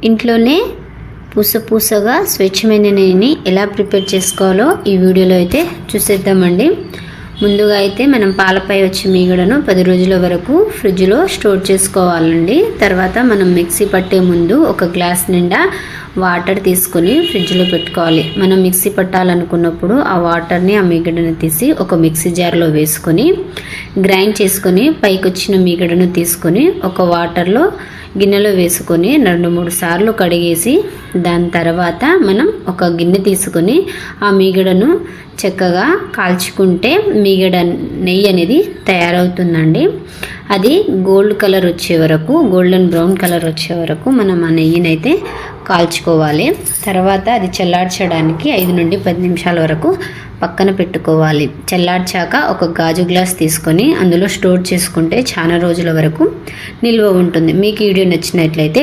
ఇంట్లోనే పూసగా స్వచ్ఛమైన నెయ్యిని ఎలా ప్రిపేర్ చేసుకోవాలో ఈ వీడియోలో అయితే చూసేద్దామండి. ముందుగా అయితే మనం పాలపై వచ్చే మీగడను 10 రోజుల వరకు ఫ్రిడ్జ్లో స్టోర్ చేసుకోవాలండి. తర్వాత మనం మిక్సీ పట్టే ముందు ఒక గ్లాస్ నిండా వాటర్ తీసుకొని ఫ్రిడ్జ్లో పెట్టుకోవాలి. మనం మిక్సీ పట్టాలనుకున్నప్పుడు ఆ వాటర్ని ఆ మీగడను తీసి ఒక మిక్సీ జార్లో వేసుకొని గ్రైండ్ చేసుకొని పైకి వచ్చిన మీగడను తీసుకొని ఒక వాటర్లో గిన్నెలో వేసుకొని 2-3 సార్లు కడిగేసి దాని తర్వాత మనం ఒక గిన్నె తీసుకొని ఆ మీగడను చక్కగా కాల్చుకుంటే మీగడ నెయ్యి అనేది తయారవుతుందండి. అది గోల్డ్ కలర్ వచ్చే వరకు, గోల్డెన్ బ్రౌన్ కలర్ వచ్చే వరకు మనం ఆ నెయ్యిని అయితే కాల్చుకోవాలి. తర్వాత అది చల్లార్చడానికి 5 నుండి 10 నిమిషాల వరకు పక్కన పెట్టుకోవాలి. చల్లార్చాక ఒక గాజు గ్లాస్ తీసుకొని అందులో స్టోర్ చేసుకుంటే చాలా రోజుల వరకు నిల్వ ఉంటుంది. మీకు ఈ వీడియో నచ్చినట్లయితే